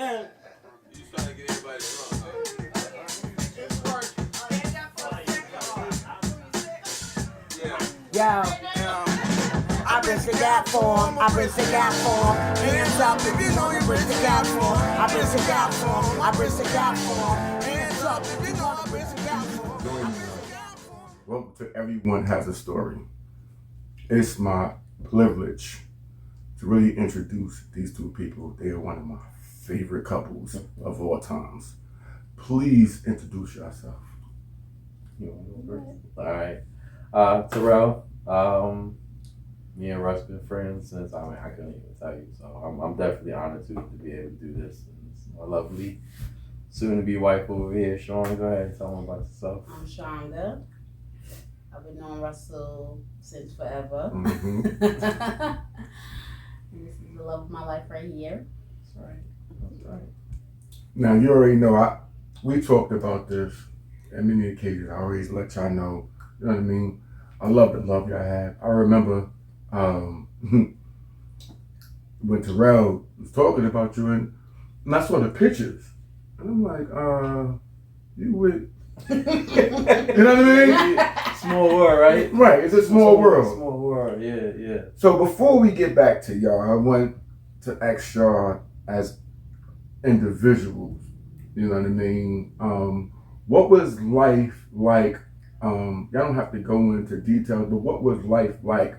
again. You trying to get everybody drunk, huh? It's working. Yo, I bridge the gap for him. I bridge the gap for him. Hands up if you know you bridge the gap for him. I bridge the gap for him. I bridge the gap for him. Hands up if you know I bridge the gap for him. Welcome to Everyone Has a Story. It's my privilege to really introduce these two people. They are one of my favorite couples of all times. Please introduce yourself. You want to go first? All right. Terrell, me and Russ been friends since, I couldn't even tell you. So I'm definitely honored to be able to do this. And it's my lovely soon-to-be wife over here, Sean. Go ahead and tell them about yourself. I'm Lashonda. I've been knowing Russell since forever. Mm-hmm. And this is the love of my life right here. That's right. That's right. Now, you already know, we talked about this on many occasions. I always let y'all know, you know what I mean? I love the love y'all have. I remember when Terrell was talking about you, and I saw the pictures. And I'm like, you would, you know what I mean? Small world, right? Right, it's a small world. Small world, yeah. So before we get back to y'all, I want to ask y'all as individuals, you know what I mean? What was life like? Y'all don't have to go into details, but what was life like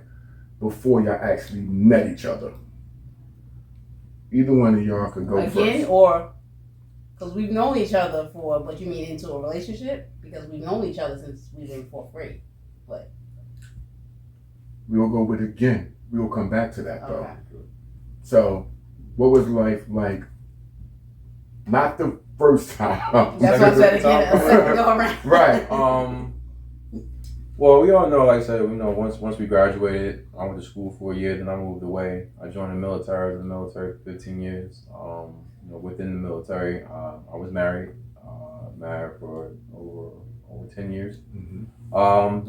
before y'all actually met each other? Either one of y'all could go Again, first. or because we've known each other but you mean into a relationship? Because we've known each other since we were in fourth grade. But We'll go with again. We will come back to that though. okay. So, what was life like? Not the first time. That's what I said again. A second go around. Right. Well, we all know, like I said, once we graduated, I went to school for a year, then I moved away. I joined the military. I was in the military for 15 years. Within the military, I was married. Married for over 10 years. Mm-hmm.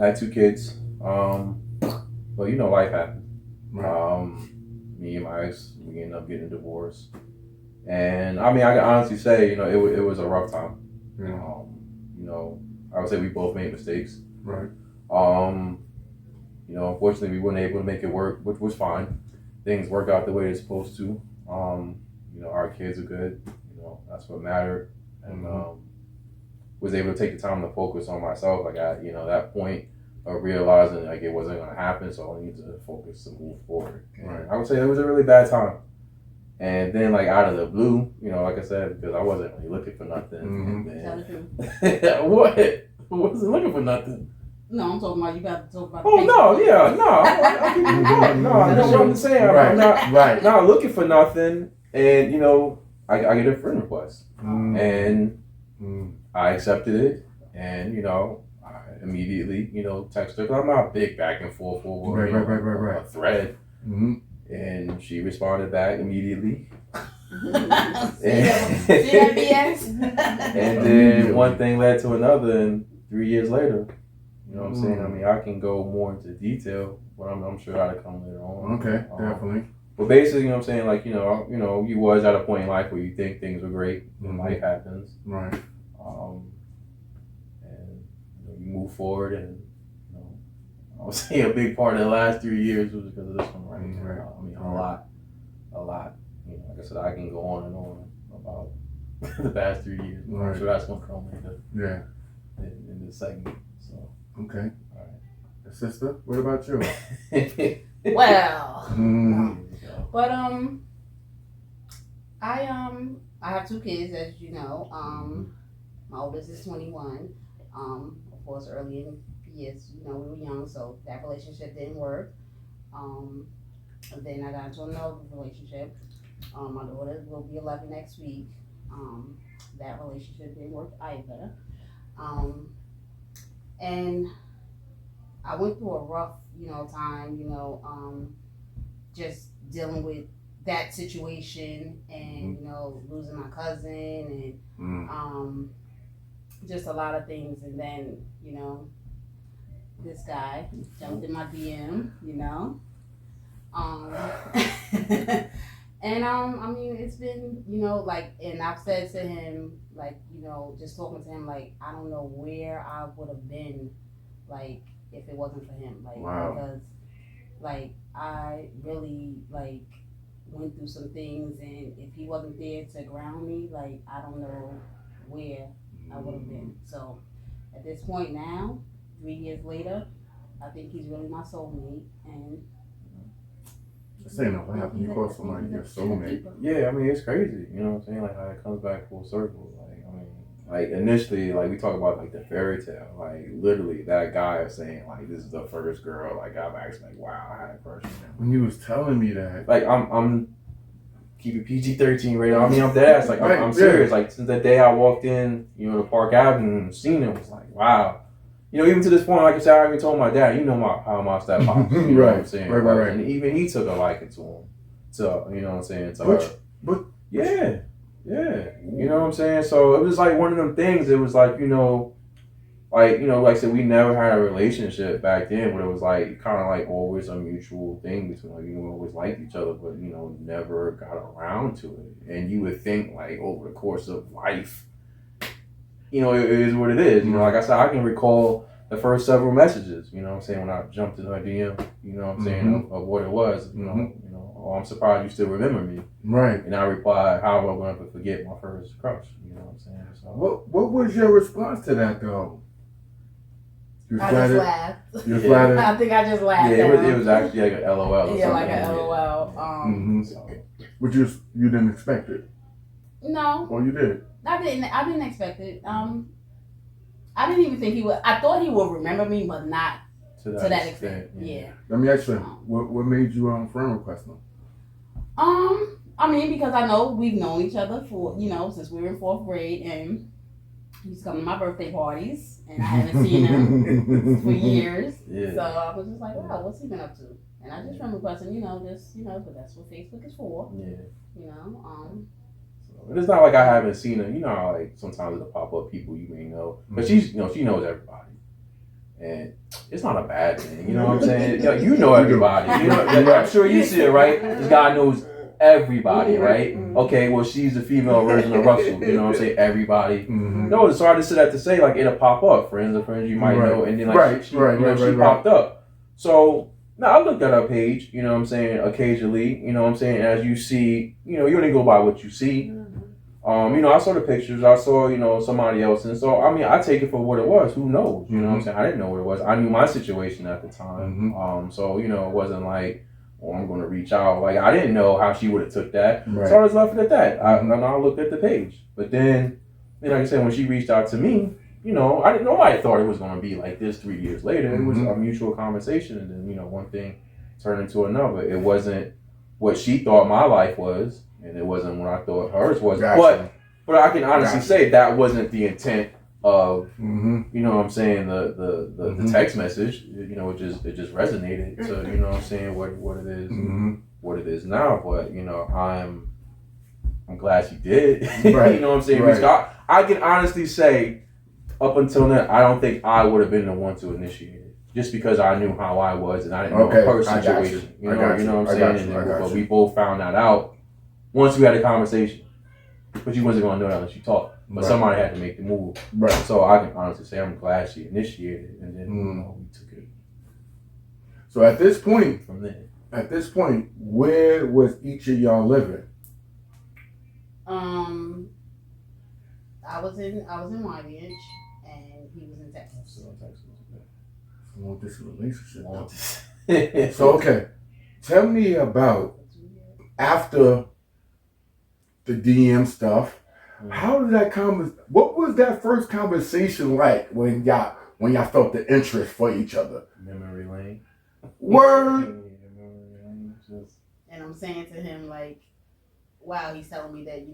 I had 2 kids. But life happened. Right. Me and my ex, we ended up getting divorced. And I can honestly say, it was a rough time. Yeah. I would say we both made mistakes. Right. Unfortunately, we weren't able to make it work, which was fine. Things work out the way they're supposed to. Our kids are good. That's what mattered. And was able to take the time to focus on myself. Like at that point of realizing like it wasn't going to happen, so I needed to focus to move forward. Right. I would say it was a really bad time. And then like out of the blue, like I said, because I wasn't really looking for nothing. Mm-hmm. And Tell the truth. then, what? I wasn't looking for nothing. No, I'm talking about you got to talk about. Oh no, yeah, no. I'll keep it going. No, that's what I'm saying. I'm not looking for nothing. And I get a friend request, and I accepted it, and I immediately text her. 'Cause I'm not big back and forth over a thread. Mm-hmm. And she responded back immediately. See that BS? And then one thing led to another, and 3 years later, you know what I'm saying? I can go more into detail, but I'm sure that'll come later on. Okay, definitely. But basically, saying, like, you was at a point in life where you think things were great, and life happens. Right. And you move forward, and I would say a big part of the last 3 years was because of this one, right? Right. A lot. Like I said, I can go on and on about the past 3 years. Right. I'm sure that's gonna come in this segment. So Okay. all right. Sister, what about you? Well, Mm-hmm. but I have 2 kids, as you know. My oldest is 21. Of course, early in years, we were young, so that relationship didn't work. And then I got into another relationship. My daughter will be 11 next week. That relationship didn't work either. And I went through a rough, time, just dealing with that situation and, losing my cousin and just a lot of things. And then, this guy jumped in my DM, And I mean, it's been, you know, like, and I've said to him, like, you know, just talking to him, like, I don't know where I would have been, like, if it wasn't for him, like, Wow. because, like, I really, like, went through some things, and if he wasn't there to ground me, like, I don't know where I would have been. So, at this point now, 3 years later, I think he's really my soulmate, and This ain't no how you call somebody your soulmate. Yeah, I mean, it's crazy. You know what I'm saying? Like how it comes back full circle. Like, I mean, like initially, like we talk about like the fairy tale. Like literally, that guy is saying like this is the first girl. Like I'm actually like, wow, I had a crush on him. When you was telling me that, Like I'm keeping PG-13 right now. I mean, I'm dead ass. Like Right, I'm serious. Like since the day I walked in, you know, to Park Avenue and seen him, was like, wow. You know, even to this point, like I said, I even told my dad, you know how my step pops. You know what I'm saying? Right. And even he took a liking to him. So, you know what I'm saying? To Which- her. but- Yeah. You know what I'm saying? So it was like one of them things. It was like, like I said, we never had a relationship back then, but it was like kind of like always a mutual thing between like, we always liked each other, but never got around to it. And you would think like over the course of life, it is what it is. Like I said, I can recall the first several messages, you know what I'm saying, when I jumped in her DM, you know what I'm saying, of what it was, oh, I'm surprised you still remember me. right. And I replied, how am I going to forget my first crush? You know what I'm saying? So, What was your response to that though? You I just flattered? laughed. You flattered? I think I just laughed. yeah, at it him. was actually like an LOL or Yeah, like something. a LOL. Mhm. So, But you didn't expect it. No, Or you did. I didn't expect it. I didn't even think he would. I thought he would remember me, but not to that extent. Yeah. Let me ask you, what made you friend request them? I mean, because I know we've known each other for, since we were in 4th grade, and he used to come to my birthday parties, and I haven't seen him for years. Yeah. So I was just like, wow, what's he been up to? And I just friend requested, but that's what Facebook is for. Yeah. So, But it's not like I haven't seen her. You know how like sometimes it'll pop up people you may know. But she's she knows everybody. And it's not a bad thing. You know what I'm saying? You know everybody. I'm sure you see it, right? This guy knows everybody, right? Okay, well she's the female version of Russell. You know what I'm saying? Everybody. Mm-hmm. No, it's hard to sit at to say like it'll pop up. Friends of friends you might know, and then like she popped up. So now I looked at her page, you know what I'm saying, occasionally, you know what I'm saying, as you see, you only go by what you see. I saw the pictures, I saw, somebody else, and so, I mean, I take it for what it was, who knows, you know what I'm saying, I didn't know what it was, I knew my situation at the time, so, it wasn't like, oh, I'm going to reach out, like, I didn't know how she would have took that, so I was left it at that, and I looked at the page, but then, like I said, when she reached out to me, nobody thought it was going to be like this 3 years later. It was a mutual conversation, and then, one thing turned into another. It wasn't what she thought my life was, and it wasn't what I thought hers was. Gotcha. But I can honestly say that wasn't the intent of, Mm-hmm. you know what I'm saying, the text message. It just resonated. So, you know what I'm saying, what it is, what it is now. But, I'm glad she did. Right. You know what I'm saying? Right. Because I can honestly say, up until then, I don't think I would have been the one to initiate it. Just because I knew how I was and I didn't know her situation. You know what I'm saying? But we both found that out once we had a conversation. But you wasn't going to know that unless you talked. But somebody had to make the move. Right. So I can honestly say I'm glad she initiated it. And then we took it So at this point, from there. Where was each of y'all living? I was in YBH, and he was in Texas. So Texas. I want this relationship. So okay, tell me about after the DM stuff. How did that what was that first conversation like when y'all felt the interest for each other? Memory lane. Word. And I'm saying to him like, wow, he's telling me that he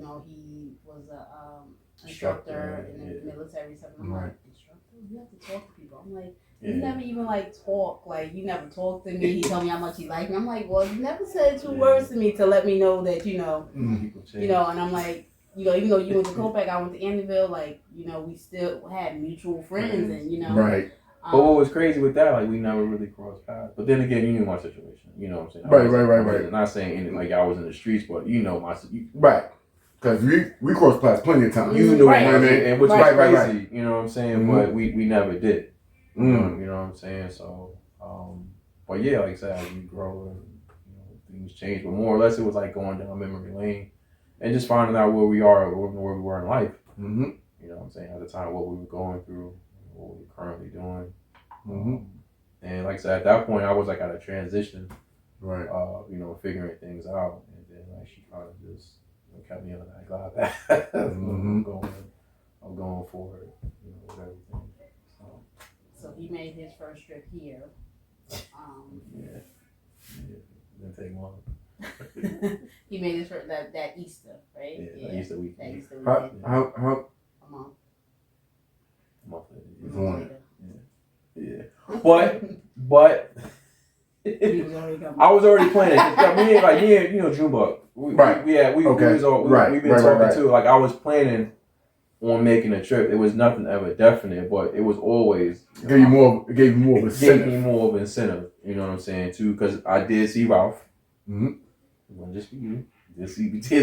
was a instructor in the military. So I'm like, instructor? You have to talk to people. I'm like, you never even talk. Like, you never talked to me. He told me how much he liked me. I'm like, well, you never said 2 words to me to let me know that and I'm like, even though you went to Copac, I went to Amityville. Like, we still had mutual friends, and Right. But what was crazy with that, like we never really crossed paths. But then again, you knew my situation. You know what I'm saying? Right. Not saying anything like I was in the streets, but you know my. Right. Because we crossed paths plenty of times. You knew Right. what I mean, and which was Right. crazy. You know what I'm saying? Mhm. But we never did. Mm. You know what I'm saying? So, but yeah, like I said, as you grow and things change. But more or less, it was like going down memory lane and just finding out where we are, where we were in life. Mm-hmm. You know what I'm saying? At the time, what we were going through, what we were currently doing. Mm-hmm. And like I said, at that point, I was like at a transition, Right. Figuring things out. And then like she kind of just kept me on that glide path. Mhm. I'm going for it, with everything. So he made his first trip here. Yeah. Didn't take long. He made his first that Easter, right? Yeah, that Easter weekend. That Easter How weekend. how A month. A month later. A Going. month later. Yeah. But He was already coming. I was already planning. Junebug. Right. We've been Right, talking right. too. Like I was planning on making a trip. It was nothing ever definite, but it was always it gave you more of gave me incentive. more of incentive. You know what I'm saying too? Because I did see Ralph. Mm-hmm. It wasn't just for you. Did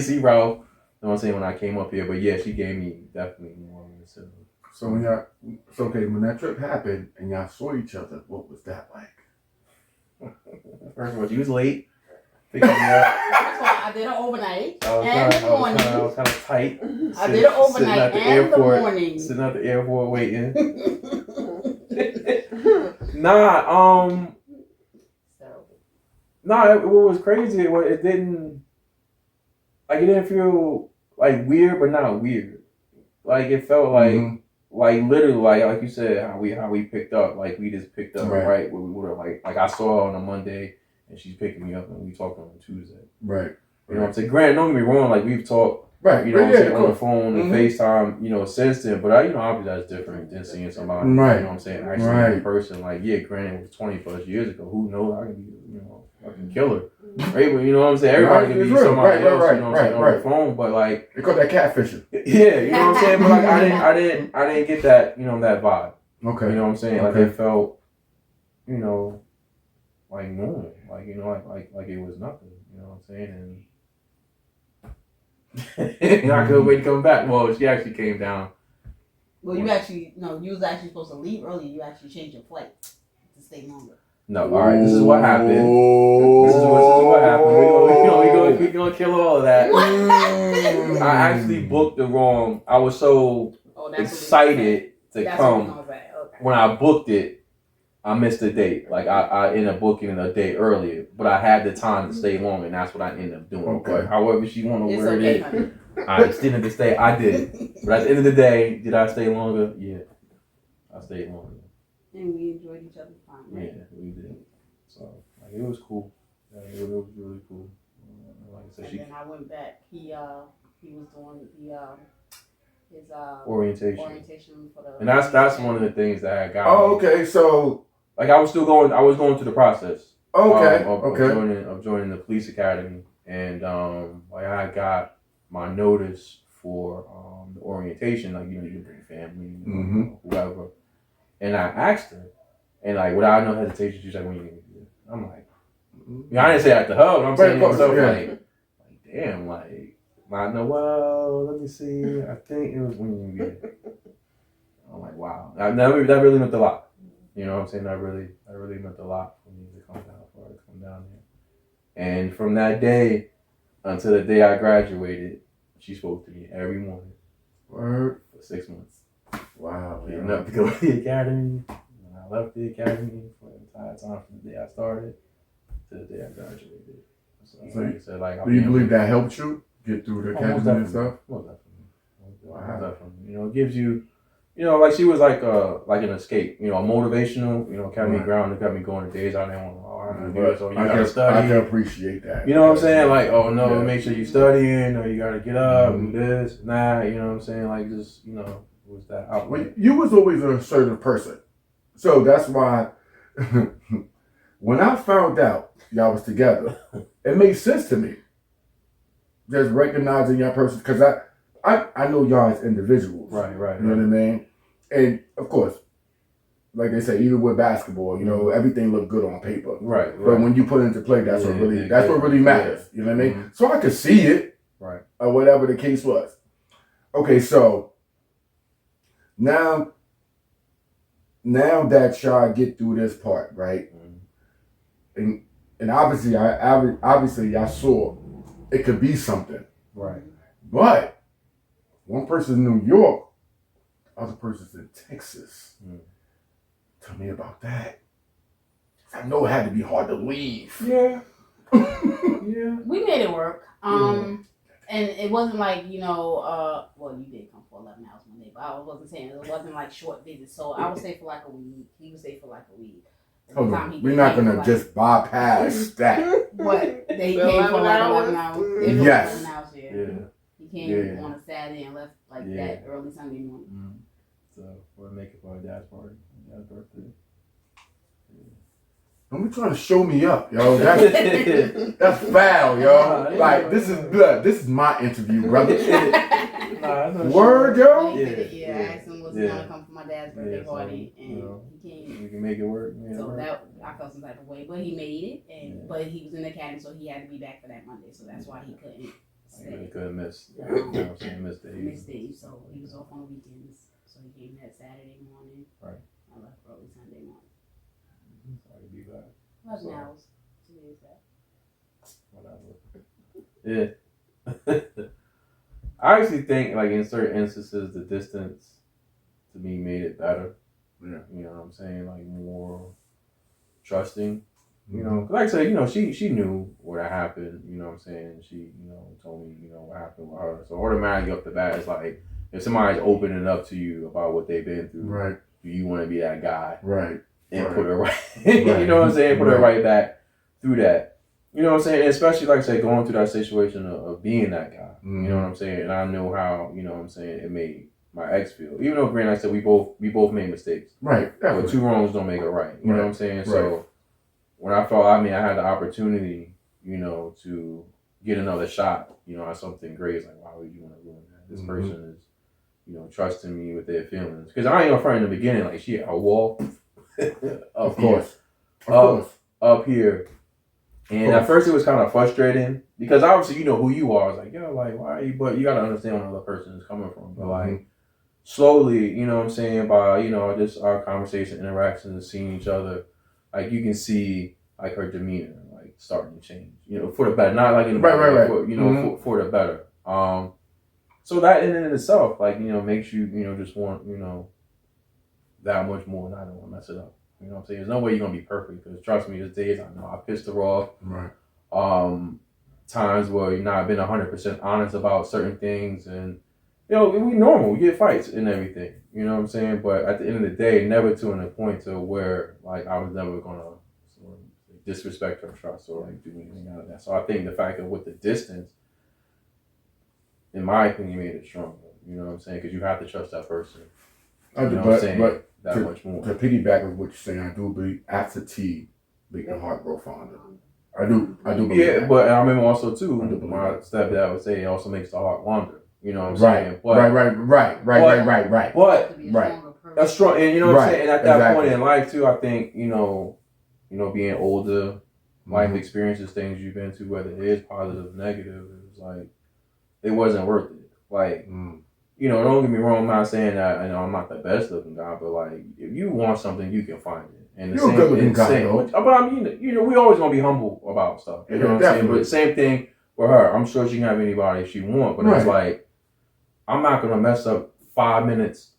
see Ralph. You know what I'm saying when I came up here, but yeah, she gave me definitely more of incentive. So when that trip happened and y'all saw each other, what was that like? First of all, she was late. Picking me up. That's why I did it overnight and the morning. I was kind of tight. I did it overnight and the morning. Sitting at the airport waiting. Nah, what was crazy, it didn't feel like weird, but not weird. Like it felt like literally like you said, how we picked up, like we just picked up right where we were. Like I saw her on a Monday and she's picking me up and we talked on a Tuesday. Right. You know what I'm saying? Granted, don't get me wrong, like we've talked, Right. you know what I'm saying, on cool. the phone and FaceTime, since then. But obviously that's different than seeing somebody, Right. you know what I'm saying, actually in person. Like, yeah, granted, it was 20 plus years ago. Who knows? I can be, fucking killer. Right? But you know what I'm saying? Everybody can be somebody else, you know what I'm saying, on the phone. But like, they call that catfishing. Yeah, you know what I'm saying? But like, I didn't get that, that vibe. Okay. You know what I'm saying? Like, Okay. it felt, like normal. Like, like it was nothing. You know what I'm saying? And I couldn't wait to come back. Well, she actually came down. Well, you was actually supposed to leave early. You actually changed your flight to stay longer. No, all right. This is what happened. This is what happened. We're gonna kill all of that. I actually booked the wrong. I was so excited to come. When I booked it, I missed a date. Like I ended up booking a day earlier, but I had the time to stay longer, and that's what I ended up doing. Okay. But however she want to word okay, it, honey. I extended the stay. I did, but at the end of the day, did I stay longer? Yeah, I stayed longer. And we enjoyed each other's time. Right? Yeah, we did. So like it was cool. Yeah, it was really cool. Like I said, And then I went back. He was doing his orientation for the. And that's one of the things that I got. Oh, okay. So like I was going through the process. Okay. Of joining the police academy, and like I got my notice for the orientation. Like you bring family, whoever. And I asked her, and like without no hesitation, she's like, "When you gonna be here?" I'm like, I didn't say that to her, but I'm saying to myself, like, damn, like, I know. Well, let me see. I think it was when you gonna be here. I'm like, wow, that really meant a lot. You know what I'm saying? That really meant a lot for me to come down there. And from that day until the day I graduated, she spoke to me every morning. Word. For 6 months. Wow. Getting up to go to the academy. And I left the academy for the entire time from the day I started to the day I graduated. So like I said, like, do you believe that helped you get through the academy and stuff? Most definitely. Wow. Definitely. It gives you, like she was like an escape, a motivational, kept me grounded, kept me going the days I didn't want to. So you gotta study. I can appreciate that. You know what I'm saying? Like, oh no, make sure you studying, or you gotta get up, do this, you know what I'm saying? Like, just, was that outlet. Well, you was always an assertive person. So that's why when I found out y'all was together, it made sense to me. Just recognizing your person, because I know y'all as individuals. Right. You know what I mean? And of course, like they say, even with basketball, you know, everything looked good on paper. Right. But when you put it into play, that's what really matters. You know what I mean? So I could see it. Right. Or whatever the case was. Okay, so now that y'all get through this part, right? And obviously I saw it could be something. Right. But one person's in New York, the other person's in Texas. Tell me about that. I know it had to be hard to leave. Yeah. Yeah. We made it work. And it wasn't like, you know, well, you did come for 11 hours one day, but I wasn't saying it wasn't like short visits. So I would stay for like a week. He would stay for like a week. Hold on. We're not going to just bypass that. What? They came for like 11 hours. Yes. 11 hours, Yeah. He came on a Saturday and left like that early Sunday morning. So we'll make it for our dad's party, dad's birthday. Don't be trying to show me up, yo. That's foul, yo. Like, this is good. This is my interview, brother. Word, yo? I asked him was he gonna come for my dad's birthday party, and he came. We can make it work. So that I felt some type of way, but he made it, and but he was in the academy, so he had to be back for that Monday, so that's why he couldn't stay. He couldn't miss. You know what I'm saying? Miss days. So he was off on the weekends. So he came that Saturday morning. Right. I left early Sunday morning. So I could be back. 11 hours. 2 days back. Whatever. Yeah. I actually think, like, in certain instances, the distance to me made it better. Yeah. You know what I'm saying? Like, more trusting. You know, 'cause like I said, you know, she knew what had happened. You know what I'm saying? She, you know, told me, you know, what happened with her. So automatically off the bat, it's like, if somebody's opening up to you about what they've been through, right? Do you want to be that guy? Right. And put her right. You know what I'm saying? Put her right back through that. You know what I'm saying? And especially, like I said, going through that situation of being that guy. You know what I'm saying? And I know how, you know what I'm saying, it made my ex feel. Even though, granted, I said we both made mistakes. Right. But two wrongs don't make it right. You know what I'm saying? So when I felt, I had the opportunity, you know, to get another shot, you know, at something great, it's like, why would you want to ruin that? This person is, you know, trusting me with their feelings. Because I ain't gonna front in the beginning, like, she had a wall. Of course. Up here. And at first it was kind of frustrating because obviously you know who you are. I was like, yo, like, why are you? But you got to understand where the other person is coming from. But like, slowly, you know what I'm saying, by, you know, just our conversation, interactions, seeing each other, like, you can see, like, her demeanor, like, starting to change, you know, for the better. Not like in the right. For, you know, for the better. So that in and of itself, like, you know, makes you, you know, just want, you know, that much more, and I don't want to mess it up. You know what I'm saying? There's no way you're going to be perfect, because trust me, there's days I know I pissed her off. Right. Times where, you know, I've been 100% honest about certain things, and, you know, we normal. We get fights and everything. You know what I'm saying? But at the end of the day, never to a point to where, like, I was never going to sort of disrespect her trust or, like, do anything out of that. So I think the fact that with the distance, in my opinion, made it stronger. You know what I'm saying? Because you have to trust that person. You know what I'm saying? But that much more. To piggyback on what you're saying, I do believe absentee make the heart grow fonder. I do believe that. But I remember also too, my that. stepdad would say it also makes the heart wander. You know what I'm saying? Right. But that's strong, and you know what I'm saying. And at that point in life too, I think you know, being older, life experiences, things you've been through, whether it is positive, or negative, it was like it wasn't worth it. Like. You know, don't get me wrong, I'm not saying that, you know, I'm not the best looking guy, but like, if you want something, you can find it. And the You're a good looking guy, but I mean, you know, we always gonna be humble about stuff. You know what I'm saying? But the same thing with her. I'm sure she can have anybody she wants, but it's like, I'm not gonna mess up 5 minutes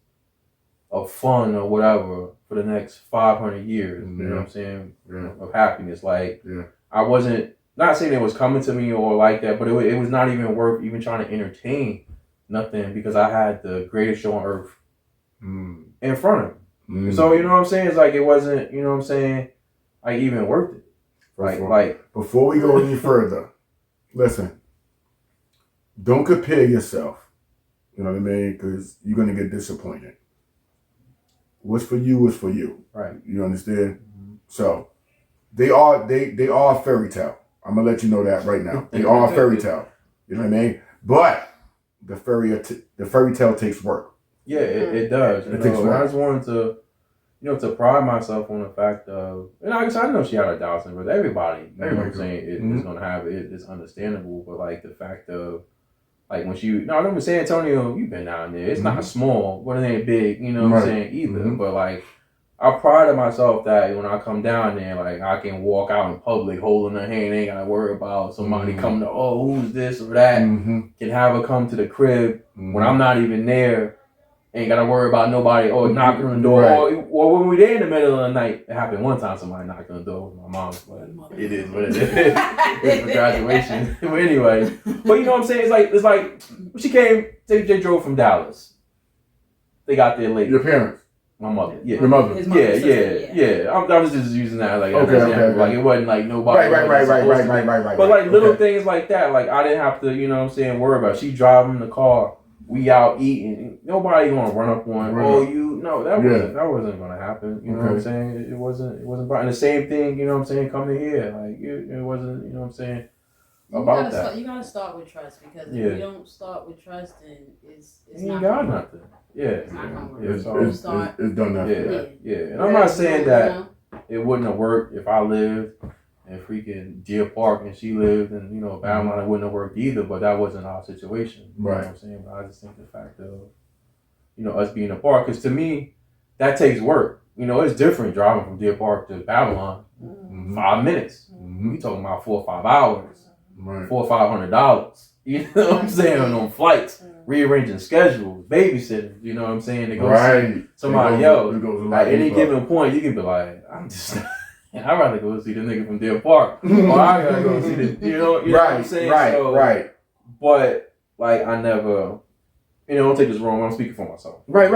of fun or whatever for the next 500 years. You know what I'm saying? Of happiness. Like, I wasn't, not saying it was coming to me or like that, but it was not even worth even trying to entertain nothing, because I had the greatest show on earth in front of me. So, you know what I'm saying? It's like, it wasn't, you know what I'm saying, like, even worth it. Like before we go any further, listen, don't compare yourself. You know what I mean? Because you're going to get disappointed. What's for you is for you. Right. You understand? So they are a fairy tale. I'm going to let you know that right now. They are a fairy tale. You know what I mean? But the fairy tale takes work. Yeah, it does. It takes work. I just wanted to, to pride myself on the fact of, and I guess I know she had her doubts, but everybody, you know what I'm saying, is going to have it. It's understandable, but like the fact of, like when I remember San Antonio, you've been down there. It's not small, but it ain't big, you know what I'm saying, either. But like, I prided myself that when I come down there, like I can walk out in public holding her hand, ain't gotta worry about somebody coming to, oh, who's this or that. Can have her come to the crib when I'm not even there. Ain't gotta worry about nobody knocking on the door. Or when we there in the middle of the night, it happened one time somebody knocked on the door with my mom, but it is what it is. It's for graduation. But anyway. But you know what I'm saying? It's like she came, they drove from Dallas. They got there late. Your parents? My mother. Yeah. Your mother? Yeah. I was just using that like okay. Like it wasn't like nobody. Right. But like little things like that, like I didn't have to, you know what I'm saying, worry about. She driving the car. We out eating. Nobody gonna run up on. That wasn't gonna happen. You know what I'm saying? It wasn't. And the same thing. You know what I'm saying? Coming here, like it wasn't. You know what I'm saying? About that. You gotta start with trust, because if you don't start with trust, then it's you not got gonna work. nothing. Yeah, It's not gonna work. It's done nothing. Yeah. And I'm not saying that it wouldn't have worked if I lived in freaking Deer Park and she lived in, Babylon. It wouldn't have worked either, but that wasn't our situation. You know what I'm saying? But I just think the fact of, us being apart, because to me, that takes work. It's different driving from Deer Park to Babylon. 5 minutes. We talking about 4 or 5 hours. $400 or $500. You know what I'm saying? On flights, rearranging schedules, babysitting. You know what I'm saying? To go see somebody else. At any given point, you can be like, I'm just... I'd rather go see the nigga from Deer Park. Or I gotta go see the, you know what I'm saying? Right. But, like, I never, don't take this wrong, I'm speaking for myself. Right.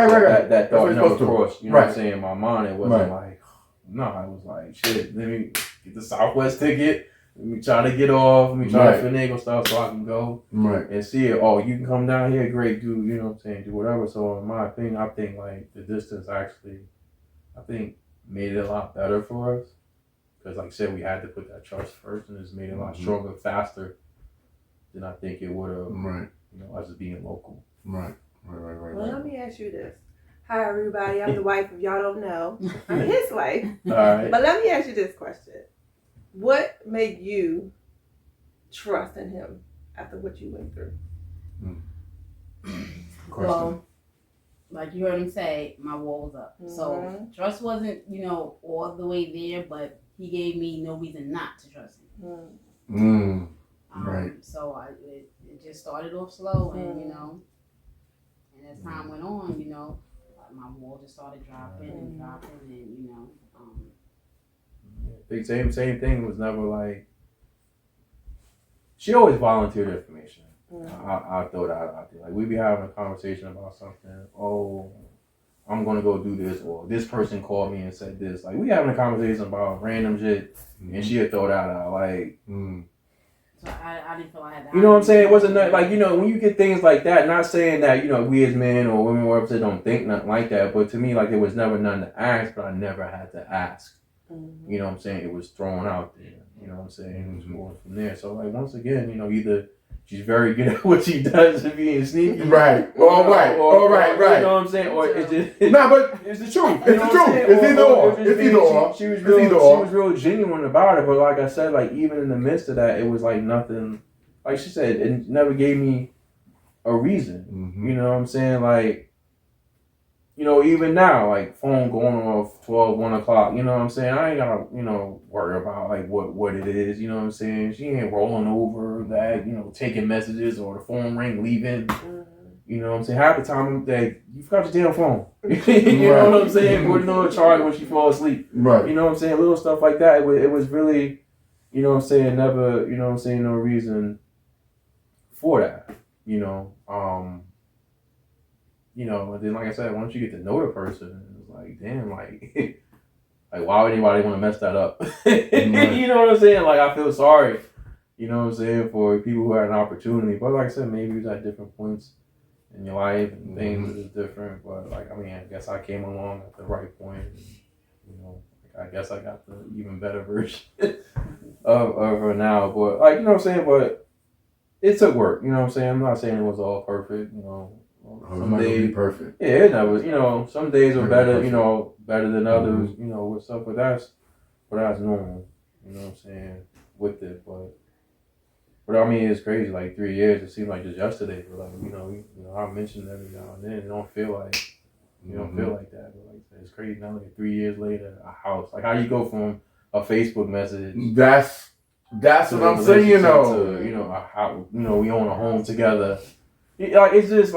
That thought never crossed, what I'm saying, in my mind. It wasn't like, no, I was like, shit, let me get the Southwest ticket. Let me try to get off. Let me try to finagle stuff so I can go and see it. Oh, you can come down here, great, do, you know what I'm saying, do whatever. So, in my opinion, I think, like, the distance actually, made it a lot better for us. Because, like I said, we had to put that trust first, and it's made it a lot stronger, faster than I think it would have. Us just being local. Right. Well, let me ask you this. Hi, everybody. I'm the wife. If y'all don't know, I'm his wife. All right. But let me ask you this question: what made you trust in him after what you went through? Well, like you heard him say, my wall was up. So trust wasn't, all the way there, but he gave me no reason not to trust him. So it just started off slow, and and as time went on, my wall just started dropping and Same thing was never like. She always volunteered information. I thought out there. Like we'd be having a conversation about something. Oh, I'm gonna go do this, or this person called me and said this. Like we having a conversation about random shit, and she had thrown that out. Like, so I didn't feel I had that. You know what I'm saying? It wasn't like when you get things like that. Not saying that we as men or women or upset don't think nothing like that, but to me, like there was never none to ask, but I never had to ask. You know what I'm saying? It was thrown out there. You know what I'm saying? It was going from there. So like once again, either she's very good at what she does and being sneaky. Right. You know what I'm saying? Or it's just but it's the truth. It's the truth. It's either or. It's either or. She was real genuine about it, but like I said, like even in the midst of that, it was like nothing. Like she said, it never gave me a reason. You know what I'm saying? Like, even now, like phone going off 12, 1 o'clock, you know what I'm saying? I ain't gotta, worry about like what it is, you know what I'm saying? She ain't rolling over that, taking messages or the phone ring, leaving. You know what I'm saying? Half the time, you forgot your damn phone. You know what I'm saying? Putting on a charge when she falls asleep. Right. You know what I'm saying? Little stuff like that. It was really, you know what I'm saying? Never, you know what I'm saying? No reason for that, and then like I said, once you get to know the person, it's like, damn, like, like why would anybody want to mess that up? You know what I'm saying? Like I feel sorry, you know what I'm saying, for people who had an opportunity. But like I said, maybe it was at different points in your life and things is different. But like, I guess I came along at the right point. And, I guess I got the even better version of her now. But like, you know what I'm saying? But it took work, you know what I'm saying? I'm not saying it was all perfect, Some days be perfect. Yeah, it never. You know, some days are better. You know, better than others. You know, what's up? But that's normal. You know what I'm saying with it, but I mean, it's crazy. Like 3 years, it seems like just yesterday. But like you know, I mentioned every now and then. It don't feel like you don't feel like that. But like it's crazy now. Like 3 years later, a house. Like how you go from a Facebook message. That's what I'm saying. You know, a house. You know, we own a home together. Like it's just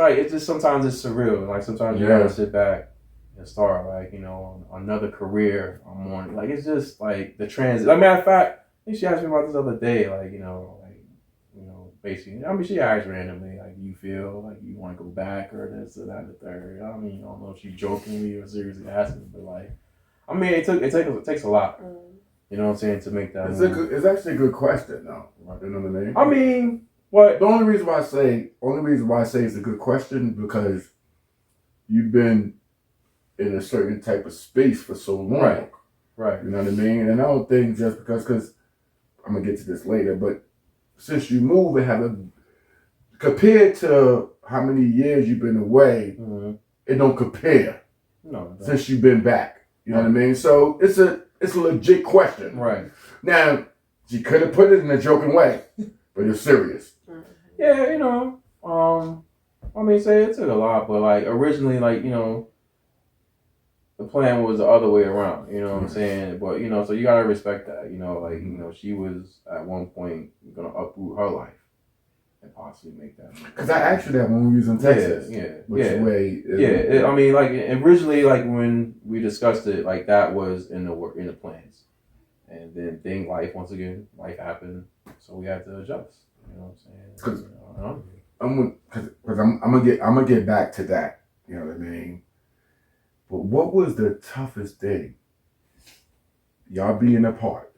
sometimes it's surreal. Like sometimes you gotta sit back and start like another career I'm on. Like it's just like the transit. Like matter of fact, I think she asked me about this other day. Like basically. I mean, she asked randomly like, you feel like you want to go back or this or that or third. I mean, I don't know if she's jokingly or seriously asking, but like, I mean, it takes a lot. You know what I'm saying to make that. It's actually a good question though. You know what I mean? I mean. What? The only reason why I say it's a good question because you've been in a certain type of space for so long. Right. You know what I mean? And I don't think just because I'm gonna get to this later, but since you move and compared to how many years you've been away, it don't compare. No. Since you've been back. You know what I mean? So it's a legit question. Right. Now, she could have put it in a joking way, but it's serious. Yeah, I mean, say it took a lot, but like originally, like, the plan was the other way around, you know what I'm saying? But, so you gotta respect that, she was at one point gonna uproot her life and possibly make that. Because I asked you that when we was in Texas. I mean, like originally, like when we discussed it, like that was in the plans. And then life happened, so we had to adjust. You know what I'm saying? Because I'm gonna get back to that. You know what I mean? But what was the toughest thing? Y'all being apart.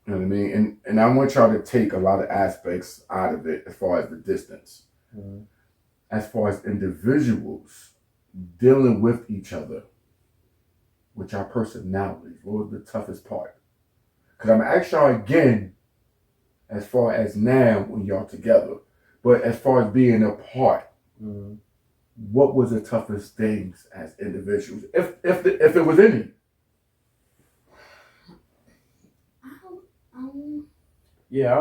You know what I mean? And I want y'all to take a lot of aspects out of it as far as the distance. Mm-hmm. As far as individuals dealing with each other, with your personalities, what was the toughest part? Because I'm gonna ask y'all again as far as now when y'all together. But as far as being apart, what was the toughest things as individuals? If it was any? Yeah,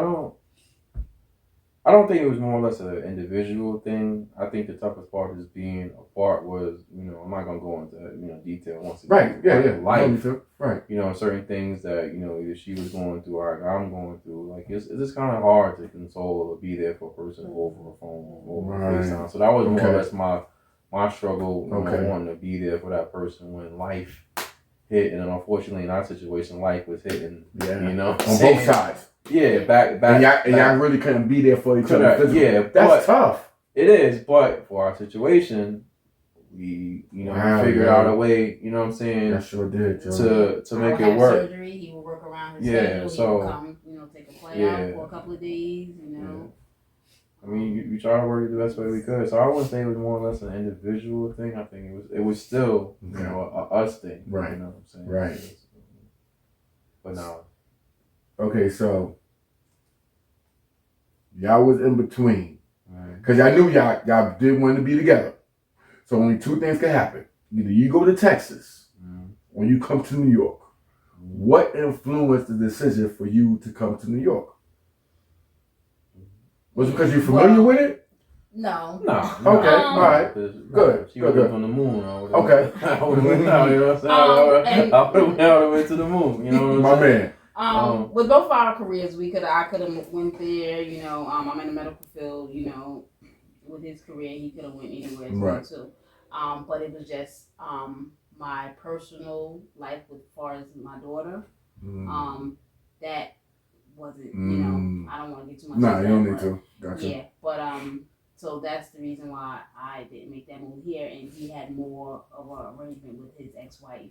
I don't think it was more or less an individual thing. I think the toughest part is being apart was, I'm not gonna go into detail once again. Right, life. Right. Certain things that, either she was going through or I'm going through. Like it's just kinda hard to console or be there for a person over a phone, over FaceTime. So that was more or less my struggle, wanting to be there for that person when life hit, and then unfortunately in our situation life was hitting. On both sides. Yeah, back. And y'all really couldn't be there for each other. Yeah, that's tough. It is, but for our situation, we figured out a way. You know what I'm saying? I sure did, Joe. To make it work. Surgery, he would work around his schedule. He would come, take a play out for a couple of days. I mean, we try to work it the best way we could. So I wouldn't say it was more or less an individual thing. I think it was still a us thing. Right. You know what I'm saying? Right. But no. Okay, so y'all was in between. Because y'all knew y'all didn't want to be together. So only two things can happen. Either you go to Texas or you come to New York. What influenced the decision for you to come to New York? Was it because you're familiar with it? No. Okay, all right. Good. She was up on the moon. Okay. I would have went out, you know what I'm saying? I would have went to the moon, you know what I'm saying? Man. With both our careers, I could have went there, I'm in the medical field, with his career, he could have went anywhere as well too. But it was just my personal life as far as my daughter. That wasn't, I don't want to get too much. No, you don't need to. Gotcha. Yeah, but so that's the reason why I didn't make that move here, and he had more of an arrangement with his ex-wife,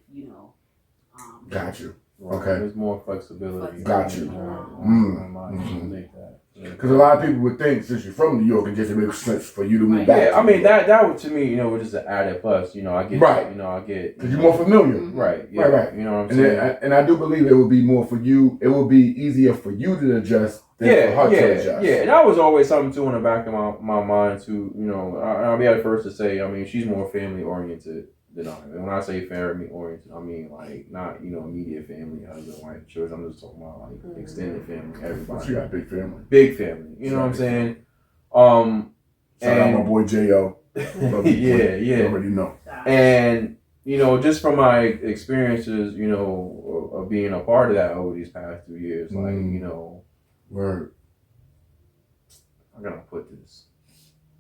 Got you. Okay. There's more flexibility. Got you. Make that. Because a lot of people would think, since you're from New York, it just makes sense for you to move back. Yeah, I mean that would, to me, was just an added plus. I get right. I get because you're more familiar. Right. Yeah. Right. You know what I'm saying? And I do believe it would be more for you. It would be easier for you to adjust than for her to adjust. Yeah. And that was always something too in the back of my mind too. I'll be the first to say. I mean, she's more family oriented than I am. And when I say family oriented, I mean like not immediate family, husband, wife, children. I'm just talking about like extended family, everybody. She got a big family. Big family. You know what I'm saying? Shout out my boy J.O. Yeah. Already know. And just from my experiences, of being a part of that over these past 2 years, Word. I'm gonna put this.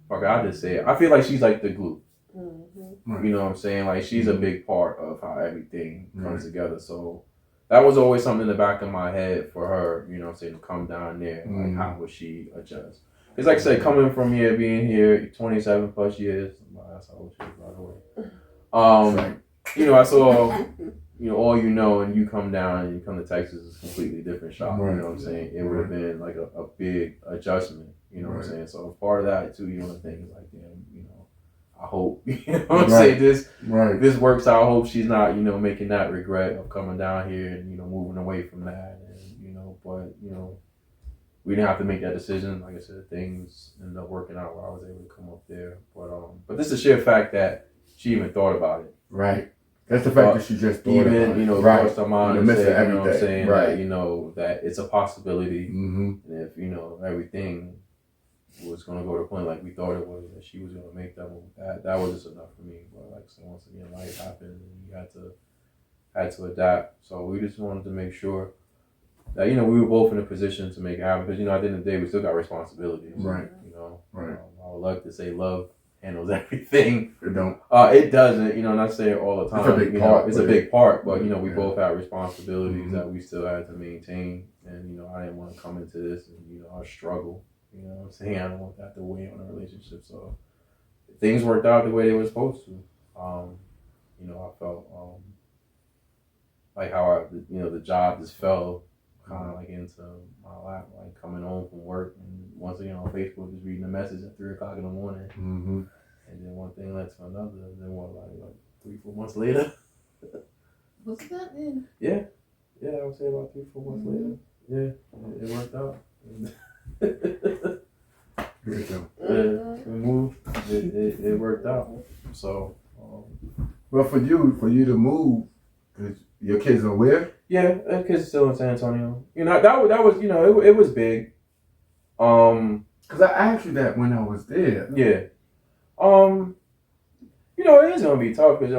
Fuck, I just say it. I feel like she's like the glue. Mm-hmm. You know what I'm saying? Like she's a big part of how everything comes together. So that was always something in the back of my head for her, to come down there. Like how would she adjust? Because like I said, coming from here, being here 27 plus years, that's how old she is, by the way. I saw, all and you come down and you come to Texas is a completely different shop. Right. You know what I'm saying? It would have been like a big adjustment. You know what I'm saying? So part of that too, the thing is like, damn, I hope, I'm saying this works out. I hope she's not, making that regret of coming down here and, moving away from that. And, but, we didn't have to make that decision. Like I said, things ended up working out where I was able to come up there. But this is a sheer fact that she even thought about it. Right. That's the fact that she just thought about it. Even, crossed her mind and said, you know what I'm saying, that it's a possibility. Mm-hmm. And if, everything was going to go to the point like we thought it was, that she was going to make that move. That was just enough for me. But like so once again, life happened and you had to adapt. So we just wanted to make sure that we were both in a position to make it happen. Because at the end of the day, we still got responsibilities. Right. Right. I would love to say love handles everything. It don't. It doesn't. Not say it all the time. It's a big part. It's a big part. But we both had responsibilities that we still had to maintain. And I didn't want to come into this and I struggle. You know what I'm saying? I don't want that to weigh on a relationship. So things worked out the way they were supposed to. I felt like how the job just fell kind of like into my lap, like coming home from work and once again on Facebook just reading a message at 3:00 in the morning. Mm-hmm. And then one thing led to another. And then like 3-4 months later. Was that then? Yeah, I would say about 3-4 months later. Yeah, it worked out. We moved. It worked out. So, well, for you to move, cause your kids are where? Yeah, kids are still in San Antonio. That was it was big. Cause I asked you that when I was there. Yeah. It is gonna be tough because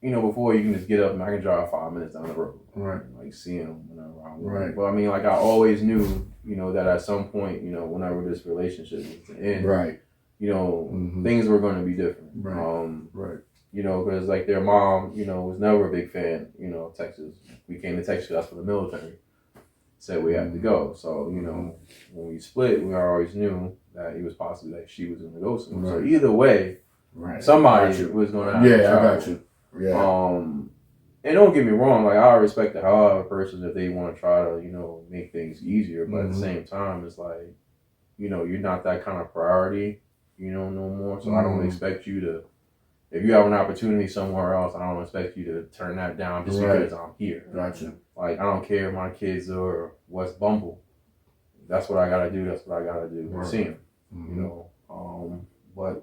before you can just get up and I can drive 5 minutes down the road. Right. Like see them whenever I want. Right. But I always knew, that at some point, whenever this relationship was to end, right. Things were going to be different. Right. Right. Because like their mom, was never a big fan, of Texas. We came to Texas that's for the military. Said we had to go. So, when we split, we always knew that it was possible that she was going to go somewhere. Right. So either way, somebody was going to have to travel. I got you. Yeah. And don't get me wrong, like I respect the hell out of a person if they want to try to, make things easier. But at the same time, it's like, you're not that kind of priority, no more. So I don't expect you to, if you have an opportunity somewhere else, I don't expect you to turn that down just because I'm here. Gotcha. Like I don't care if my kids are West Bumble. That's what I gotta do. That's what I gotta do. Right. See them, But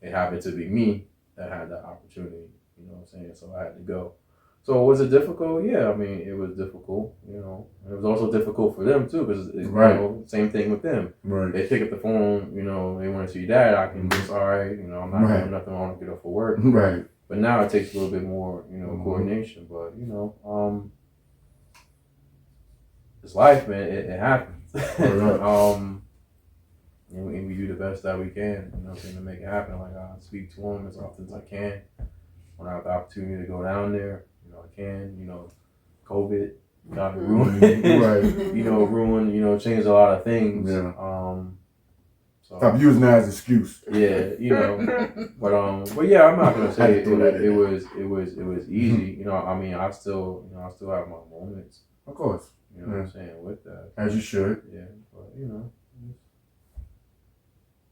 it happened to be me that had that opportunity. You know what I'm saying? So I had to go. So was it difficult? Yeah, it was difficult. It was also difficult for them too, because same thing with them. Right. They pick up the phone. They want to see dad. I can just all right. I'm not doing nothing wrong to get up for work. Right. But now it takes a little bit more, coordination. But it's life, man. It happens. And we do the best that we can. To make it happen. Like I speak to them as often as I can. When I have the opportunity to go down there, I can. COVID kind of ruined, right. changed a lot of things. Yeah. So Stop using that as an excuse. yeah, but yeah, I'm not gonna say it was easy. I mean, I still have my moments. Of course. You know what I'm saying with that. As you should. Yeah, but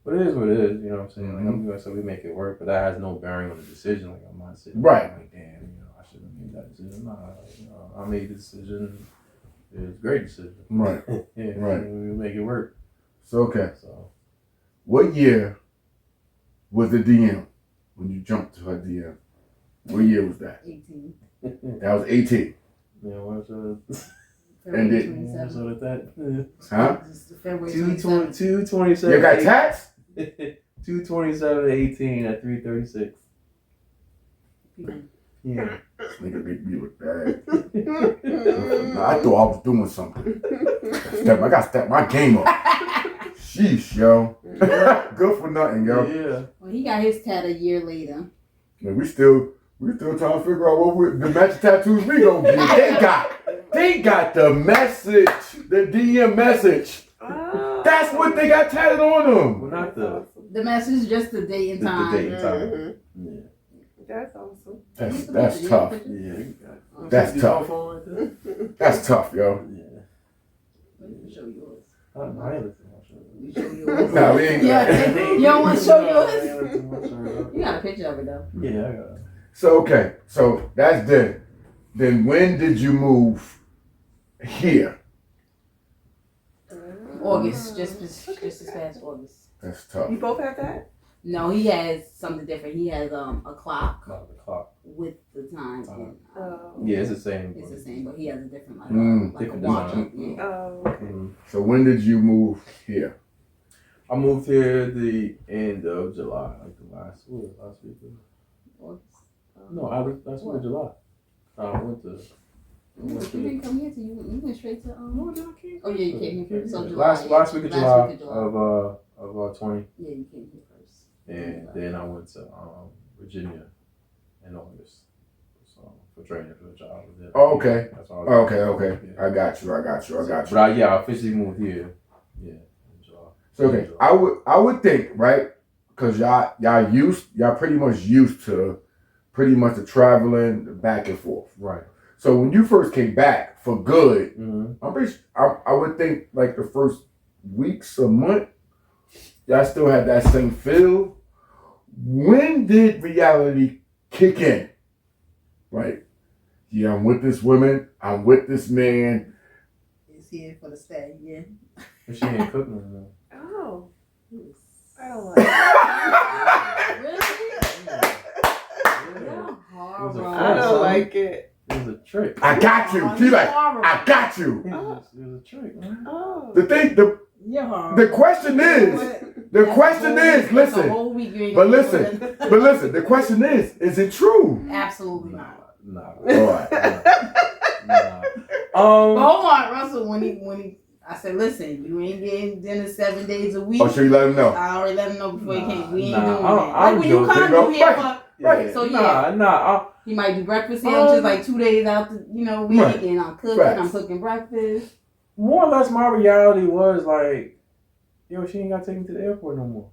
but it is what it is. You know what I'm saying? Like I'm gonna say we make it work, but that has no bearing on the decision. Like I'm not sitting right. Like damn, I shouldn't have made that decision. Nah, I made the decision. It was a great decision. Right. Yeah, right. We make it work. So okay. So, what year was the DM when you jumped to her DM? What year was that? 18. That was 18. Yeah, what's And February 27. Huh? February 27. 227. You got tats? 227 18 at 336. Yeah. This nigga make me look bad. I thought I was doing something. I got to step my game up. Sheesh, yo. Good for nothing, yo. Yeah. Well, he got his tat a year later. Man, we still trying to figure out what the match tattoos we gonna get. They got the message, the DM message. Oh. That's what they got tatted on them. Well, not The message, just the date and time. The date and time. Mm-hmm. Yeah. That's awesome. That's tough. Yeah. That's tough. That's tough, yo. Yeah. Show yours. I ain't looking at You show yours. Nah, we ain't. You don't want to show yours? You got a picture of it though. Yeah, I got it. So okay, so that's then. Then when did you move here? August, just this past August. That's tough. You both have that? No, he has something different. He has a clock The clock. with the time. And, Yeah, it's the same. it's the same, but he has a different like a Different watch. design. Yeah. Oh, okay. So when did you move here? I moved here the end of July, like the last week. August. No, last week of July. I went to. You didn't come here till you went straight to Oh yeah, you came here first. So Yeah. July. Last week of July of 20. Yeah, you came here first. And then I went to Virginia in August. So for training for the job. Oh, okay. That's all I was Okay. Yeah. I got you. But I officially moved here. Yeah, in July. So okay, I would think, right? Because y'all pretty much used to pretty much the traveling back and forth. Right. So when you first came back for good, Mm-hmm. I would think like the first weeks a month, y'all still had that same feel. When did reality kick in? Right? Yeah, I'm with this woman. I'm with this man. He's here for the stay. Yeah. But she ain't cooking no Oh. I don't like it. Really? more. Yeah. It was a Horrible. I don't like it. It was a trick. I got you. She like, I got you. It was a trick, man. Oh. You're horrible. The question is, listen, but listen, the question is it true? Absolutely not. Nah. All right. Nah. But hold on, Russell. When he, I said, listen, you ain't getting dinner 7 days a week. Oh, sure you let him know. I already let him know before he came. We ain't Nah, doing that. I'm Like when you joking. come, you here for. Right. So yeah. Nah. He might do breakfast sandwiches like 2 days out the week, Right. and I'm cooking. Facts. I'm cooking breakfast. More or less, my reality was like, yo, she ain't got to take me to the airport no more.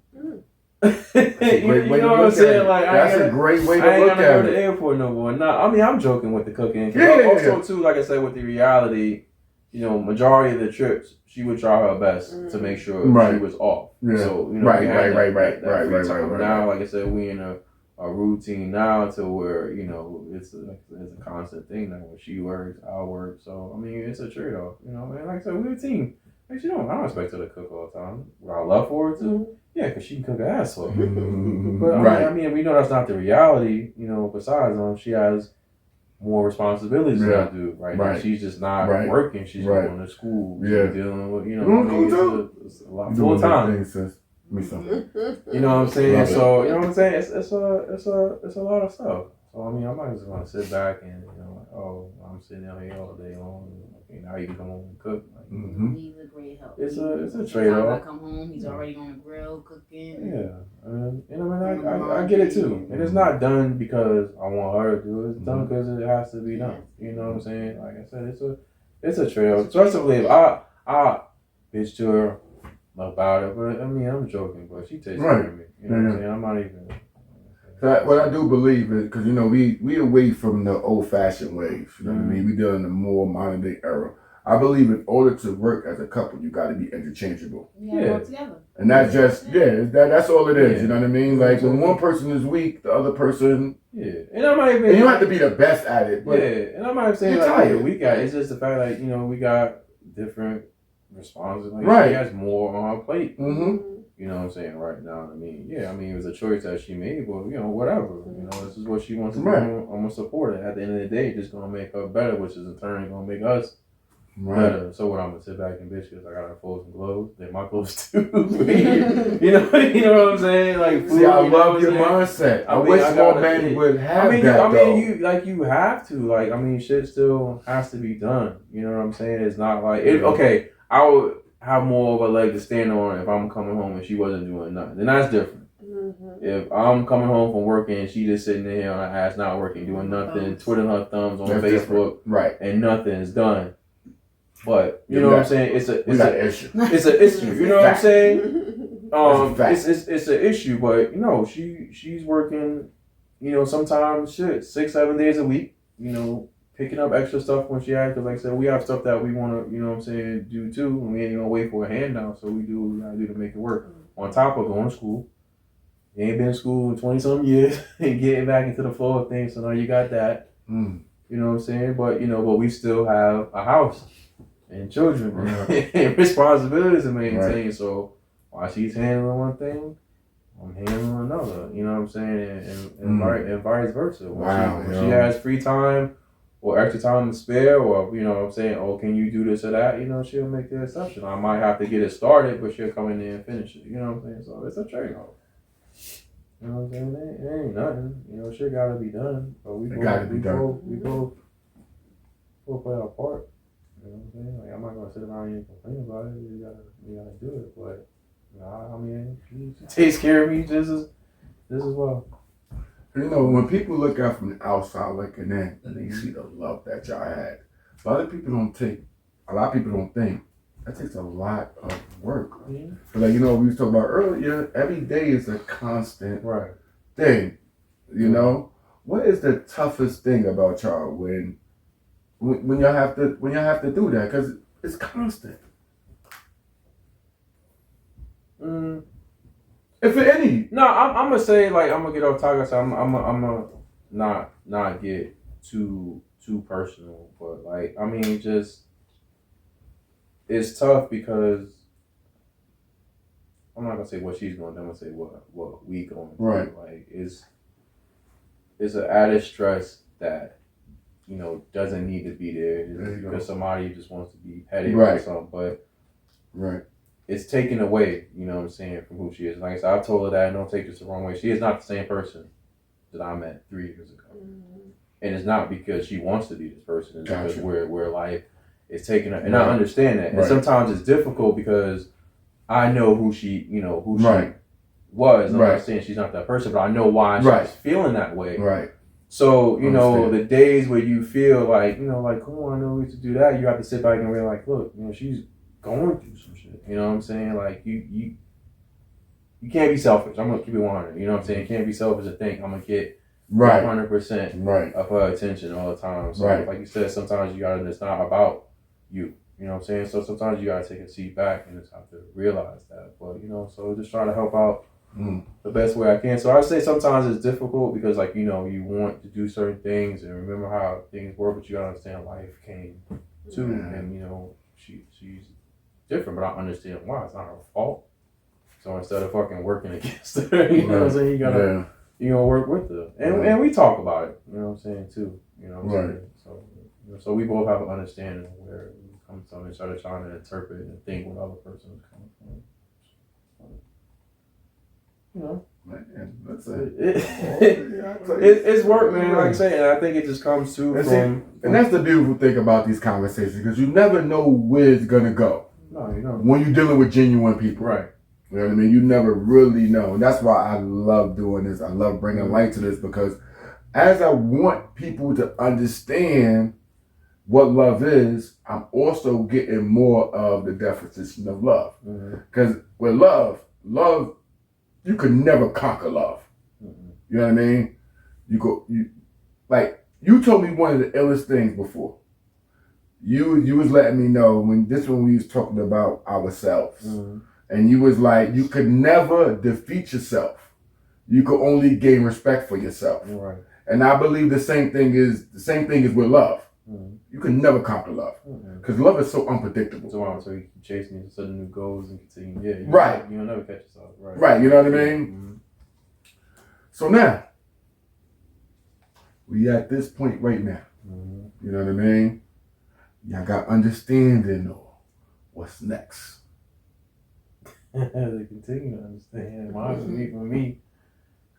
That's a great way you to know what I'm look at saying? it. Like, That's a great way I to ain't look gotta go at to the it. airport no more. Nah, I mean, I'm joking with the cooking. Yeah. Also, too, like I said, with the reality, majority of the trips, she would try her best to make sure Right. she was off. Yeah. So, Right, we had right, that- right, that right, free right, time. right, Now, right. like I said, we in a routine now to where, it's a constant thing now where she works, I work. So, I mean, it's a trade off, and like I said, we're a team. Like, I don't expect her to cook all the time. Would I love for her to? Yeah, because she can cook her ass off. But Right. I mean, we know that's not the reality. Besides, she has more responsibilities than I do. Right. Right. She's just not Right. working. She's Right. going to school. Yeah. She's dealing with it's a lot You full doing time. things, sis. Me something. You know what I'm saying? Love it. So you know what I'm saying? It's a lot of stuff. So I mean, I'm not just gonna sit back and I'm sitting out here all day long. Now you can come home and cook. Mm-hmm. He's a great help. It's a By the trade time I off. come home, he's already on the grill cooking. Yeah, I get it too, and it's not done because I want her to do it. It's done because it has to be done. You know what I'm saying? Like I said, it's a trade off. Especially if I bitch to her about it. But I mean, I'm joking, but she takes Right. care of me. You know what I'm saying? I'm not even. So what I do believe is, because, you know, we away from the old-fashioned ways. You know what I mean? We deal in the more modern-day era. I believe in order to work as a couple, you got to be interchangeable. Yeah, work together. And that's just, that's all it is. Yeah. You know what I mean? Like, when one person is weak, the other person... Yeah. And I might even... And you don't have to be the best at it, but... Yeah. And I might say, like, we got... It's just the fact, like, you know, we got different responses. Like, right. She has more on her plate. Mm-hmm. You know what I'm saying? Right now. I mean, it was a choice that she made, but, you know, whatever. You know, this is what she wants to do. I'm going to support it. At the end of the day, it's just going to make her better, which is in turn going to make us better. So what, I'm going to sit back and bitch because I got to fold some clothes. They're my clothes too. you know what I'm saying? Like, food, see, I love your mindset. I wish more men would have that, you have to. Like, I mean, shit still has to be done. You know what I'm saying? It's not like... Okay, I would have more of a leg to stand on if I'm coming home and she wasn't doing nothing. Then that's different. Mm-hmm. If I'm coming home from working and she just sitting there on her ass not working, doing nothing, twiddling her thumbs on Facebook, and nothing's done. But you know what I'm saying? It's an issue. You know what I'm saying? It's an issue, but you know, she's working, you know, sometimes 6-7 days a week, you know, picking up extra stuff when she has, because like I said, we have stuff that we want to, you know what I'm saying, do too, and we ain't gonna wait for a handout, so we do what we gotta do to make it work. On top of going to school. You ain't been in school in 20-something years and getting back into the flow of things, so now you got that. You know what I'm saying? But, you know, we still have a house and children and responsibilities to maintain, so while she's handling one thing, I'm handling another, you know what I'm saying, and vice versa. When she has free time or extra time to spare, or, you know what I'm saying, oh, can you do this or that, you know, she'll make the exception. I might have to get it started, but she'll come in there and finish it, you know what I'm saying? So it's a trade-off. You know what I'm saying? It ain't nothing, you know, shit gotta be done, but we both play our part. You know what I'm saying? Like, I'm not gonna sit around and complain about it. We gotta do it, but I mean, she takes care of me just as well. You know, when people look out from the outside looking in and they see the love that y'all had, a lot of people don't think that takes a lot of work. But like, you know, we was talking about earlier, every day is a constant thing. You know? What is the toughest thing about y'all when y'all have to do that? Because it's constant. If any. No, I'm gonna say, like, I'm gonna get off topic, so I'm gonna not get too personal, but like, I mean, just it's tough because I'm not gonna say what she's going through. I'm gonna say what we going through. Right. Like, it's an added stress that, you know, doesn't need to be there because somebody just wants to be petty or something, but it's taken away, you know what I'm saying, from who she is. Like I said, I've told her that, and don't take this the wrong way. She is not the same person that I met 3 years ago. And it's not because she wants to be this person. It's because we're life is taking her. And I understand that. And sometimes it's difficult because I know who she was. I'm not saying she's not that person, but I know why she's feeling that way. So, you know, the days where you feel like, you know, like, come on, I know we used to do that, you have to sit back and realize, like, look, you know, she's going through some shit. You know what I'm saying? Like, you can't be selfish. I'm going to keep it 100. You know what I'm saying? You can't be selfish and think I'm going to get 100% of her attention all the time. So, like you said, sometimes you got to, it's not about you. You know what I'm saying? So sometimes you got to take a seat back and just have to realize that. But, you know, so just trying to help out the best way I can. So I say sometimes it's difficult because, like, you know, you want to do certain things and remember how things work, but you got to understand life came too. And, you know, she's different, but I understand why. It's not her fault. So instead of fucking working against her, you know what I'm saying? You gotta work with her. And we talk about it, you know what I'm saying, too. You know what I'm saying? So, you know, so we both have an understanding of where we come from and start trying to interpret and think what other person is coming from. So, you know. Man, it's work, man. Like I say, and I think it just comes from and that's the beautiful thing about these conversations, because you never know where it's gonna go. No, you don't. When you're dealing with genuine people, right? You know what I mean? You never really know, and that's why I love doing this. I love bringing light to this, because as I want people to understand what love is, I'm also getting more of the definition of love. Because with love, you could never conquer love. You know what I mean? You told me one of the illest things before. You was letting me know when we was talking about ourselves. And you was like, you could never defeat yourself. You could only gain respect for yourself. Right. And I believe the same thing is with love. You can never conquer love. Because love is so unpredictable. So you keep chasing your sudden new goals and continue. Yeah. Right. You'll never catch yourself. Right. Right, you know what I mean? So now, we at this point right now. You know what I mean? Y'all got understanding or what's next? They continue to understand. For me,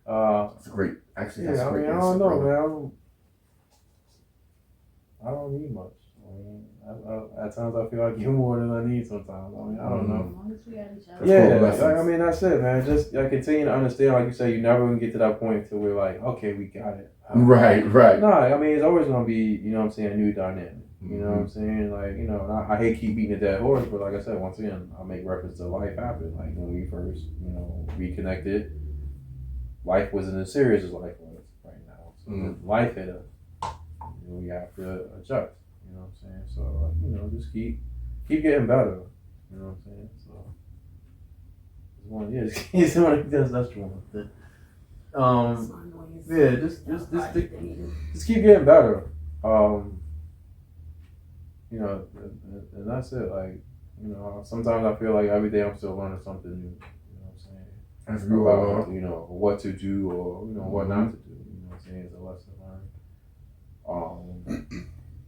That's great. Actually, yeah, that's great. I don't know, man. I don't need much. At times I feel I get more than I need sometimes. I don't know. As long as we have each other. Yeah, that's it, man. Just continue to understand, like you say, you never gonna get to that point until we're like, okay, we got it. Right. No, it's always gonna be, you know what I'm saying, a new dynamic. You know what I'm saying? Like, I hate keep beating a dead horse, but like I said, once again, I make reference to life happened. Like when we first, reconnected, life wasn't as serious as life was right now. So when life hit us, we have to adjust. You know what I'm saying? So just keep getting better. You know what I'm saying? So it's one of that's one. Just keep getting better. And that's it. Like, sometimes I feel like every day I'm still learning something new. You know what I'm saying? As we all About, what to do or, what not to do. You know what I'm saying? It's a lesson learned.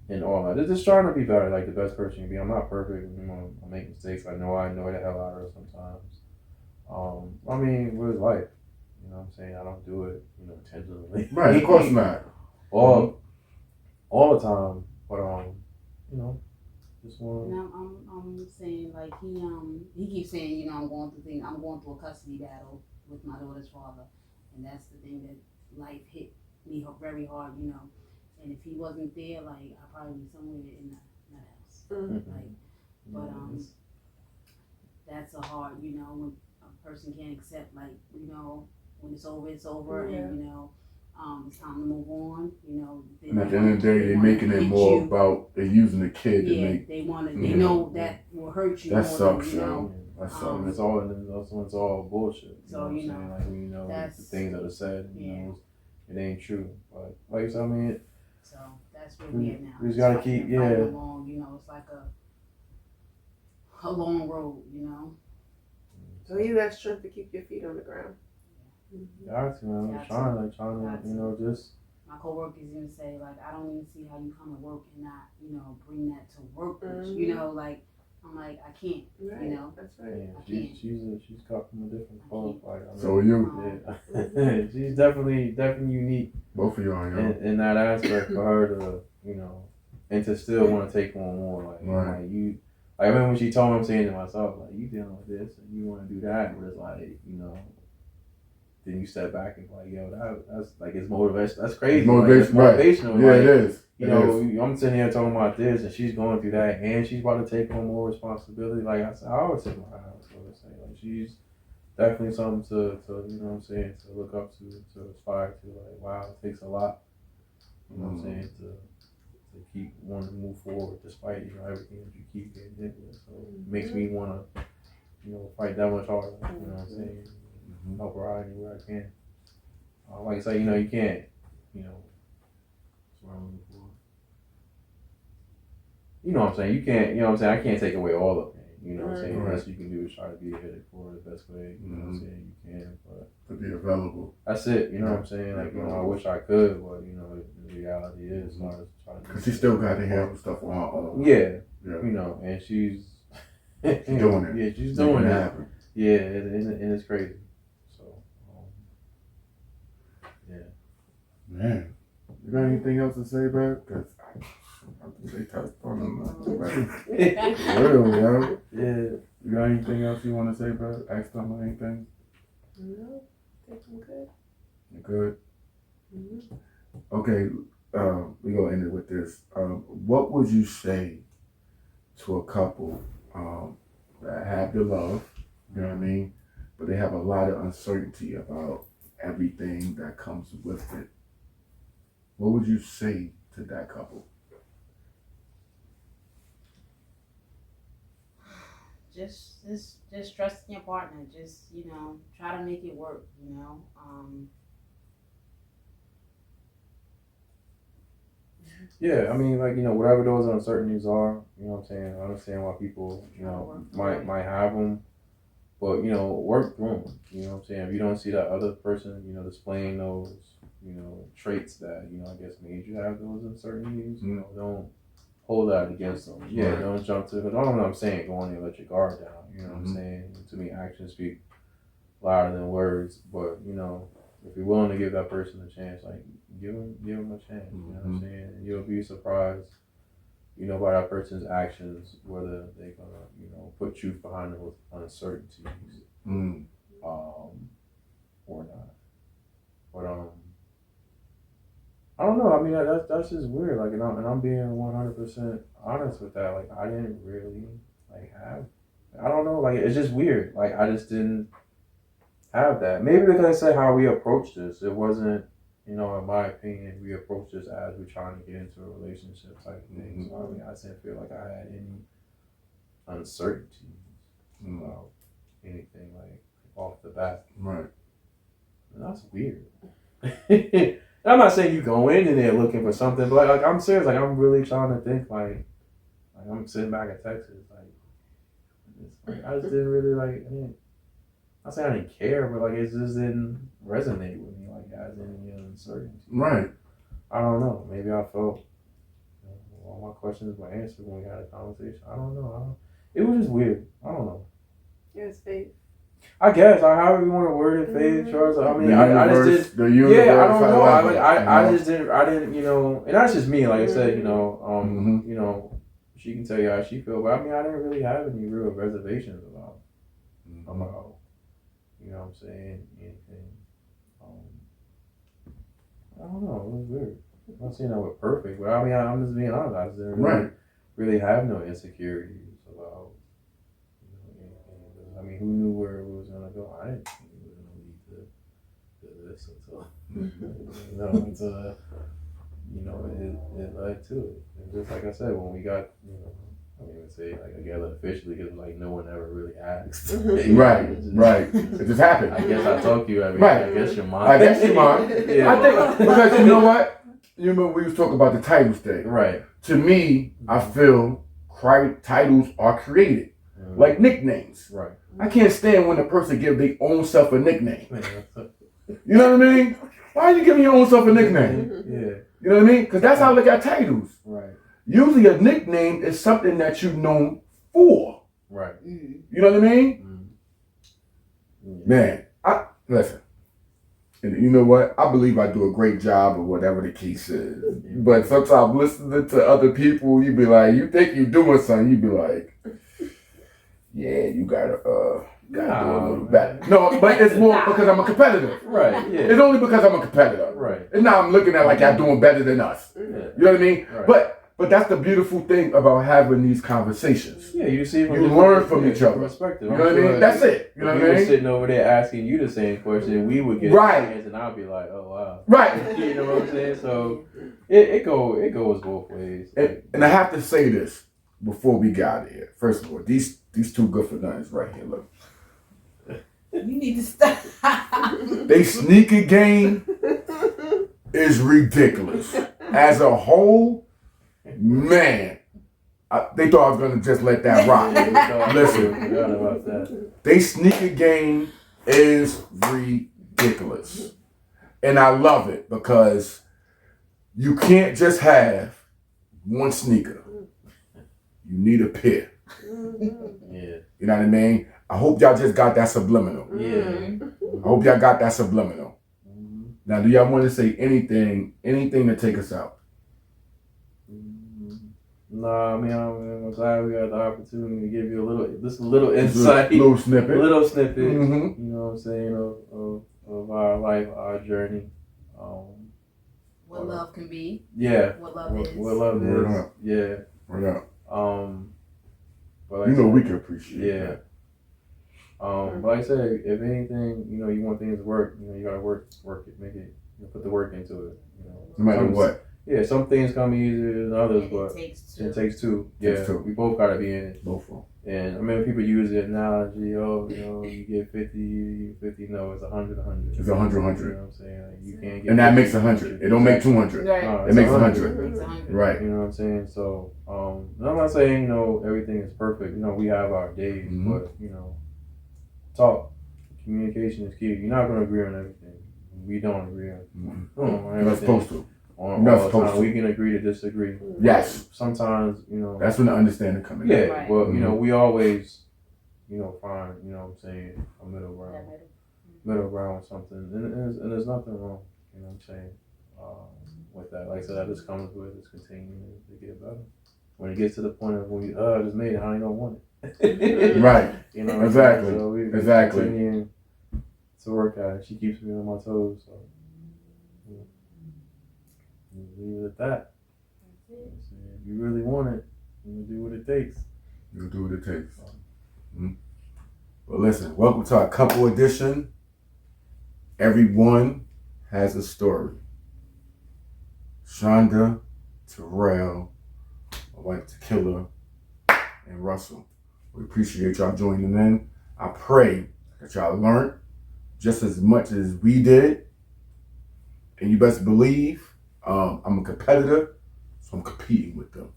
And all that. Just trying to be better, like the best person you can be. I'm not perfect. I make mistakes. I know the hell out of it sometimes. With life. You know what I'm saying? I don't do it, intentionally. Right, of course not. All the time. But just want. And I'm saying like he keeps saying I'm going through a custody battle with my daughter's father, and that's the thing that life hit me very hard, And if he wasn't there, like I'd probably be somewhere in that house, But that's a hard, when a person can't accept, like when it's over, and it's time to move on. And at the end of the day, they're making it more about they're using the kid to make. They want to. They know that will hurt you. That more sucks, than, That sucks. It's all bullshit. So you know what I'm saying? Like the things that are said, it ain't true. But like I mean. So that's where we at now. We just gotta keep along. It's like a long road. So you got strength to keep your feet on the ground. Got to, man. I'm trying to, just. My coworkers even say, like, I don't even see how you come to work and not, bring that to work. Like, I'm like, I can't, Right. That's right. Yeah, she's cut from a different cloth. So are you? Yeah. She's definitely unique. Both of y'all, in that aspect for her to, and to still want to take on more. Like you. I remember when she told me, I'm saying to myself, like, you dealing with this and you want to do that, but it's like, then you step back and be like, yo, that's like, it's motivation. That's crazy. It's motivational. Right? Yeah, it is. I'm sitting here talking about this and she's going through that and she's about to take on more responsibility. Like I said, I always take my house. Like, she's definitely something to to look up to aspire to. Like, wow, it takes a lot, what I'm saying, to keep wanting to move forward despite, everything that you keep getting hit with. So it makes me want to, fight that much harder, what I'm saying, help her out anywhere I can. Like I say, you can't, what's wrong with what I'm saying, you can't, I can't take away all of it. You know what I'm saying? The best you can do is try to be a headed for the best way, what I'm saying, you can, but to be available. That's it, what I'm saying? Like, I wish I could, but the reality is because she still got to handle stuff on her own. Yeah. And she's doing it. Yeah, she's doing it. Yeah, and it's crazy. So Man, you got anything else to say, bro? Because they touched on them. Real, yo. Yeah. You got anything else you want to say, bro? Ask them anything? No, I think I'm good. You good? Okay, we're gonna end it with this. What would you say to a couple that have the love, you know what I mean, but they have a lot of uncertainty about everything that comes with it? What would you say to that couple? Just trust in your partner. Just, try to make it work, Yeah, I mean, like, whatever those uncertainties are, you know what I'm saying? I understand why people, might have them, but, work through them. You know what I'm saying? If you don't see that other person, displaying those, traits that, I guess made you have those uncertainties, don't hold that against them. Yeah, Right. don't jump to it. Because I don't know what I'm saying, go on there and let your guard down. You know what I'm saying? To me, actions speak louder than words, but, if you're willing to give that person a chance, like, give them a chance. You know what I'm saying? And you'll be surprised, by that person's actions, whether they're gonna, put truth behind those uncertainties, or not. But I don't know. I mean, that's just weird. Like, and I'm being 100% honest with that. Like, I didn't really have. I don't know. Like, it's just weird. Like, I just didn't have that. Maybe because I said how we approached this. It wasn't, in my opinion, we approached this as we're trying to get into a relationship type thing. So I mean, I didn't feel like I had any uncertainty about anything off the bat. Right. And that's weird. I'm not saying you go in there looking for something, but like I'm serious. Like I'm really trying to think. Like I'm sitting back in Texas. I just didn't really I say I didn't care, but it just didn't resonate with me as any uncertainty. Right. I don't know. Maybe I felt all my questions were answered when we had a conversation. I don't know. It was just weird. I don't know. It was faith. I guess however you want to word it, faith, Charles. I mean, I just didn't. Yeah, I don't know. I just didn't. I didn't. And that's just me. Like I said, she can tell you how she feel, but I mean, I didn't really have any real reservations about. You know what I'm saying? Anything. I don't know. It was weird. I'm not saying that we're perfect, but I mean, I'm just being honest. I just didn't really have no insecurities about anything. I mean, who knew where it was going to go? I didn't think it was going to lead to this until, it led to it. And just like I said, when we got, I don't even say together officially because no one ever really asked. Right. It just happened. I guess I talk to you every right. I guess your mom. I guess your mom. Yeah. I think because you know what? You remember we was talking about the titles thing. Right. To me, I feel titles are created like nicknames. Right. I can't stand when a person give their own self a nickname. You know what I mean? Why are you giving your own self a nickname? Yeah. You know what I mean? Because that's how I look at titles. Right. Usually a nickname is something that you're known for. Right. You know what I mean? Man, listen. And you know what? I believe I do a great job of whatever the case is. But sometimes listening to other people, you be like, you think you're doing something, you be like, yeah, you gotta do a little better. No, but it's more because I'm a competitor. Right. Yeah. It's only because I'm a competitor. Right. And now I'm looking at y'all doing better than us. Yeah. You know what I mean? Right. But that's the beautiful thing about having these conversations. Yeah, you see, you learn from each other. Perspective. You know what I mean? That's it. You know what I mean? Sitting over there asking you the same question, we would get answers, and I'll be like, oh wow. Right. You know what I'm saying? So it goes both ways. And I have to say this before we got here. First of all, these two good for nothings right here. Look. You need to stop. They sneaker game is ridiculous. As a whole, man, they thought I was gonna just let that rock. Listen, they sneaker game is ridiculous, and I love it because you can't just have one sneaker. You need a pair. Yeah. You know what I mean? I hope y'all just got that subliminal. Yeah. I hope y'all got that subliminal. Now, do y'all want to say anything to take us out? No, I mean, I'm glad we got the opportunity to give you a little insight. Little snippet. You know what I'm saying, of our life, our journey. what love can be. Yeah. What love is. What love Word is. up. Yeah. Word up. But like You I know said, we can appreciate yeah. that. But like I said, if anything, you know, you want things to work, you know, you gotta work it, make it, you know, put the work into it. You know, No matter what. Yeah, some things come easier than others, And but it takes two. it takes two. Takes Yeah, two. we both gotta be in it. Both of them. And I mean, people use the analogy, oh, you know, you get 50, you get 50. No, it's 100, 100. It's 100, You 100. know what I'm saying? Like, you can't get And that 50, makes 100. It don't make 200. Right. No, It it's makes 100. 100. Makes 100. Right. You know what I'm saying? So, and I'm not saying, you know, everything is perfect. You know, we have our days, Mhm. but, you know, talk. Communication is key. You're not going to agree on everything. We don't agree on, You're not everything. supposed to. On You're not all the supposed time. to. We can agree to disagree. Yes. Sometimes, you know. That's when the understanding comes in. Yeah, Right. but, you know, we always, you know, find, you know what I'm saying, a middle ground. That middle. Middle ground with something. And there's nothing wrong, you know what I'm saying, with that. Like I said, that just comes with it's continuing to get better. When it gets to the point of when you, I just made it, how you don't want it. Right. You know what I'm Exactly. saying? So we Exactly. continue to work at it. She keeps me on my toes, so leave it at that. If you really want it, you do what it takes. You'll do what it takes. Well, listen, welcome to our couple edition. Everyone has a story. Shonda, Terrell, my wife Tequila, and Russell. We appreciate y'all joining in. I pray that y'all learned just as much as we did. And you best believe I'm a competitor, so I'm competing with them.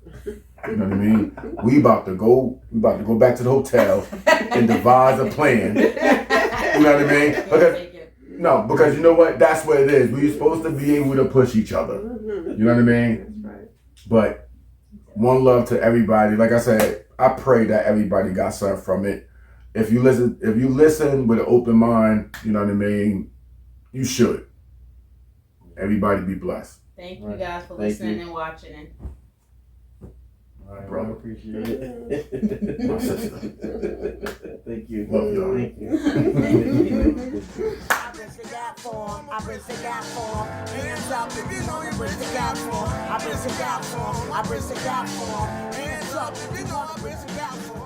You know what I mean? We about to go back to the hotel and devise a plan. You know what I mean? Because you know what? That's what it is. We're supposed to be able to push each other. You know what I mean? That's right. But one love to everybody. Like I said, I pray that everybody got something from it. If you listen with an open mind, you know what I mean, you should. Everybody be blessed. Thank you Right. guys for Thank listening you. and watching. All right, Bro. I appreciate it. My sister. Thank you. Love y'all. Thank you. I bridge the gap for 'em. I bridge the gap for 'em. Hands up if you know you bridge the gap for 'em. I bridge the gap for 'em. I bridge the gap for 'em. Hands up if you know I bridge the gap for 'em.